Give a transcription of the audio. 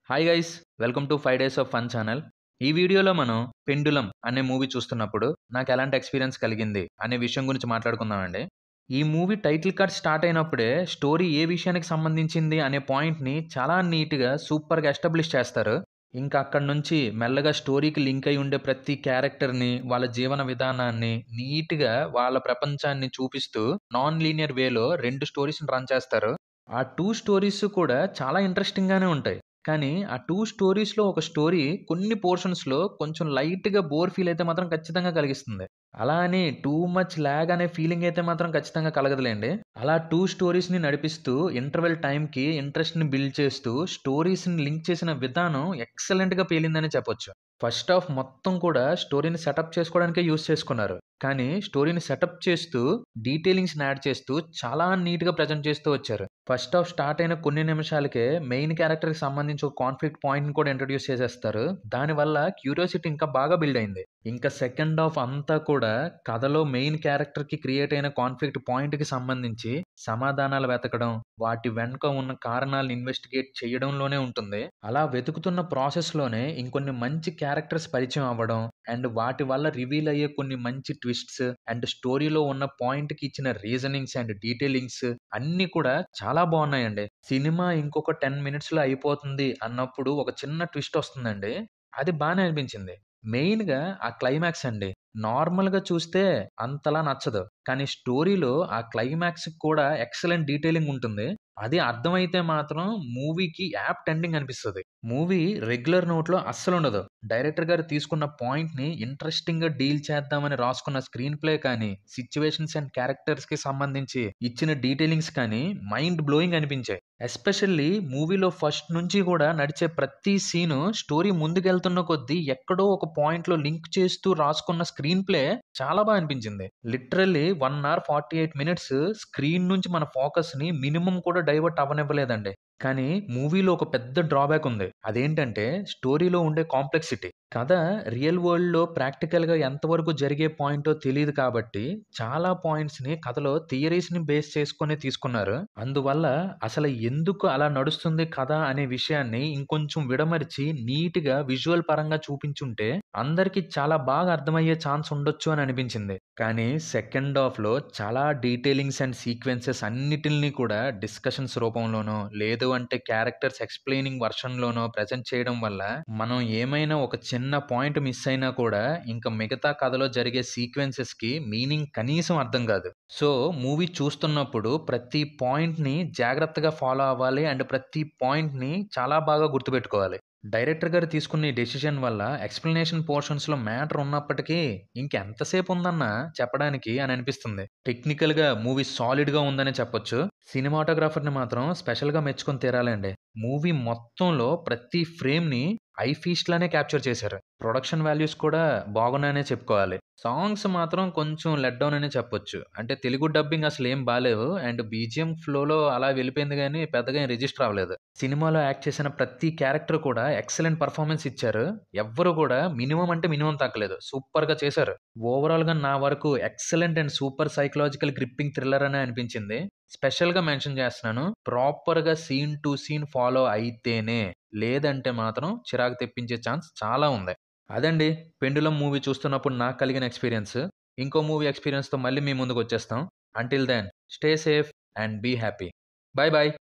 Hi guys, welcome to 5 days of fun channel. ఈ వీడియోలో మనం 'పెండులం' అనే మూవీ చూస్తున్నప్పుడు నాకు ఎలాంటి ఎక్స్పీరియన్స్ కలిగింది అనే విషయం గురించి మాట్లాడుకుందామండి. ఈ మూవీ టైటిల్ కార్డ్ స్టార్ట్ అయినప్పుడే స్టోరీ ఏ విషయానికి సంబంధించింది అనే పాయింట్‌ని చాలా నీట్‌గా, సూపర్‌గా ఎస్టాబ్లిష్ చేస్తారు. ఇంకా అక్కడి నుంచి మెల్లగా స్టోరీకి లింక్ అయి ఉండే ప్రతి క్యారెక్టర్‌ని, వాళ్ళ జీవన విధానాన్ని నీట్‌గా వాళ్ళ ప్రపంచాన్ని చూపిస్తూ నాన్ లీనియర్ వేలో 2 స్టోరీస్‌ని రన్ చేస్తారు. ఆ 2 స్టోరీస్ కూడా చాలా ఇంట్రెస్టింగ్‌గానే ఉంటాయి. కానీ ఆ 2 స్టోరీస్‌లో ఒక స్టోరీ కొన్ని పోర్షన్స్‌లో కొంచెం లైట్‌గా బోర్ ఫీల్ అయితే మాత్రం ఖచ్చితంగా కలిగిస్తుంది. అలా అని టూ మచ్ లాగ్ అనే ఫీలింగ్ అయితే మాత్రం ఖచ్చితంగా కలగదులెండి. అలా 2 స్టోరీస్‌ని నడిపిస్తూ ఇంటర్వెల్ టైమ్‌కి ఇంట్రెస్ట్‌ని బిల్డ్ చేస్తూ స్టోరీస్‌ని లింక్ చేసిన విధానం ఎక్సలెంట్‌గా పేలిందనే చెప్పొచ్చు. ఫస్ట్ హాఫ్ మొత్తం కూడా స్టోరీని సెటప్ చేసుకోవడానికే యూజ్ చేసుకున్నారు. కానీ స్టోరీని సెటప్ చేస్తూ డీటెయిలింగ్స్‌ని యాడ్ చేస్తూ చాలా నీట్‌గా ప్రెజెంట్ చేస్తూ వచ్చారు. ఫస్ట్ హాఫ్ స్టార్ట్ అయిన కొన్ని నిమిషాలకే మెయిన్ క్యారెక్టర్‌కి సంబంధించి ఒక కాన్ఫ్లిక్ట్ పాయింట్‌ని కూడా ఇంట్రొడ్యూస్ చేసేస్తారు. దానివల్ల క్యూరియాసిటీ ఇంకా బాగా బిల్డ్ అయింది. ఇంకా సెకండ్ హాఫ్ అంతా కూడా కథలో మెయిన్ క్యారెక్టర్‌కి క్రియేట్ అయిన కాన్ఫ్లిక్ట్ పాయింట్‌కి సంబంధించి సమాధానాలు వెతకడం, వాటి వెనుక ఉన్న కారణాలను ఇన్వెస్టిగేట్ చేయడంలోనే ఉంటుంది. అలా వెతుకుతున్న ప్రాసెస్‌లోనే ఇంకొన్ని మంచి క్యారెక్టర్స్ పరిచయం అవ్వడం అండ్ వాటి వల్ల రివీల్ అయ్యే కొన్ని మంచి ట్విస్ట్స్ అండ్ స్టోరీలో ఉన్న పాయింట్‌కి ఇచ్చిన రీజనింగ్స్ అండ్ డీటెయిలింగ్స్ అన్నీ కూడా చాలా బావున్నాయండి. సినిమా ఇంకొక 10 మినిట్స్‌లో అయిపోతుంది అన్నప్పుడు ఒక చిన్న ట్విస్ట్ వస్తుందండి. అది బానే అనిపించింది. మెయిన్‌గా ఆ క్లైమాక్స్ అండి. నార్మల్‌గా చూస్తే అంతలా నచ్చదు. కానీ స్టోరీలో ఆ క్లైమాక్స్‌కి కూడా ఎక్సలెంట్ డీటెయిలింగ్ ఉంటుంది. అది అర్థమైతే మాత్రం మూవీకి యాప్ట్ ఎండింగ్ అనిపిస్తది. మూవీ రెగ్యులర్ నోట్‌లో అస్సలుండదు. డైరెక్టర్ గారు తీసుకున్న పాయింట్‌ని ఇంట్రెస్టింగ్‌గా డీల్ చేద్దామని రాసుకున్న స్క్రీన్ ప్లే కానీ, సిట్యుయేషన్స్ అండ్ క్యారెక్టర్స్‌కి సంబంధించి ఇచ్చిన డీటెయిలింగ్స్ కానీ మైండ్ బ్లోయింగ్ అనిపించాయి. ఎస్పెషల్లీ మూవీలో ఫస్ట్ నుంచి కూడా నడిచే ప్రతి సీను స్టోరీ ముందుకెళ్తున్న కొద్దీ ఎక్కడో ఒక పాయింట్‌లో లింక్ చేస్తూ రాసుకున్న స్క్రీన్ ప్లే చాలా అనిపించింది. లిటరల్లీ 1 అవర్ 48 మినిట్స్ స్క్రీన్ నుంచి మన ఫోకస్‌ని మినిమమ్ కూడా డైవర్ట్ అవ్వనివ్వలేదండి. కానీ మూవీలో ఒక పెద్ద డ్రాబ్యాక్ ఉంది. అదేంటంటే స్టోరీలో ఉండే కాంప్లెక్సిటీ. కథ రియల్ వరల్డ్‌లో ప్రాక్టికల్‌గా ఎంతవరకు జరిగే పాయింటో తెలీదు కాబట్టి చాలా పాయింట్స్‌ని కథలో థియరీస్‌ని బేస్ చేసుకొని తీసుకున్నారు. అందువల్ల అసలు ఎందుకు అలా నడుస్తుంది కథ అనే విషయాన్ని ఇంకొంచెం విడమరిచి నీట్‌గా విజువల్ పరంగా చూపించుంటే అందరికి చాలా బాగా అర్థమయ్యే ఛాన్స్ ఉండొచ్చు అని అనిపించింది. కానీ సెకండ్ హాఫ్‌లో చాలా డీటెయిలింగ్స్ అండ్ సీక్వెన్సెస్ అన్నిటిల్ని కూడా డిస్కషన్స్ రూపంలోనో, లేదు అంటే క్యారెక్టర్స్ ఎక్స్‌ప్లెయినింగ్ వెర్షన్‌లోనో ప్రెజెంట్ చేయడం వల్ల మనం ఏమైనా ఒక చిన్న పాయింట్ మిస్ అయినా కూడా ఇంక మిగతా కథలో జరిగే సీక్వెన్సెస్‌కి మీనింగ్ కనీసం అర్థం కాదు. సో, మూవీ చూస్తున్నప్పుడు ప్రతి పాయింట్‌ని జాగ్రత్తగా ఫాలో అవ్వాలి అండ్ ప్రతి పాయింట్‌ని చాలా బాగా గుర్తుపెట్టుకోవాలి. డైరెక్టర్ గారు తీసుకున్న ఈ డెసిషన్ వల్ల ఎక్స్‌ప్లనేషన్ పోర్షన్స్‌లో మ్యాటర్ ఉన్నప్పటికీ ఇంకెంతసేపు ఉందన్నా చెప్పడానికి అని అనిపిస్తుంది. టెక్నికల్‌గా మూవీ సాలిడ్‌గా ఉందనే చెప్పొచ్చు. సినిమాటోగ్రాఫర్‌ని మాత్రం స్పెషల్‌గా మెచ్చుకొని తీరాలండి. మూవీ మొత్తంలో ప్రతి ఫ్రేమ్‌ని ఐ ఫీస్ట్ లానే క్యాప్చర్ చేశారు. ప్రొడక్షన్ వాల్యూస్ కూడా బాగున్నాయనే చెప్పుకోవాలి. సాంగ్స్ మాత్రం కొంచెం లెట్ డౌన్ అనే చెప్పొచ్చు. అంటే తెలుగు డబ్బింగ్ అసలేం బాలేవు. అండ్ బీజీఎం ఫ్లోలో అలా వెళ్ళిపోయింది గానీ పెద్దగా ఏం రిజిస్టర్ అవ్వలేదు. సినిమాలో యాక్ట్ చేసిన ప్రతి క్యారెక్టర్ కూడా ఎక్సలెంట్ పెర్ఫార్మన్స్ ఇచ్చారు. ఎవ్వరు కూడా మినిమమ్ అంటే మినిమమ్ తగ్గలేదు. సూపర్‌గా చేశారు. ఓవరాల్‌గా నా వరకు excellent and super psychological gripping thriller అనే అనిపించింది. స్పెషల్‌గా మెన్షన్ చేస్తున్నాను. ప్రాపర్‌గా సీన్ టు సీన్ ఫాలో అయితేనే. లేదంటే మాత్రం చిరాకు తెప్పించే ఛాన్స్ చాలా ఉంది. అదండి 'పెండులం' మూవీ చూస్తున్నప్పుడు నాకు కలిగిన ఎక్స్‌పీరియన్స్. ఇంకో మూవీ ఎక్స్‌పీరియన్స్‌తో మళ్ళీ మీ ముందుకొచ్చేస్తాం. Until then stay safe and be happy. Bye by.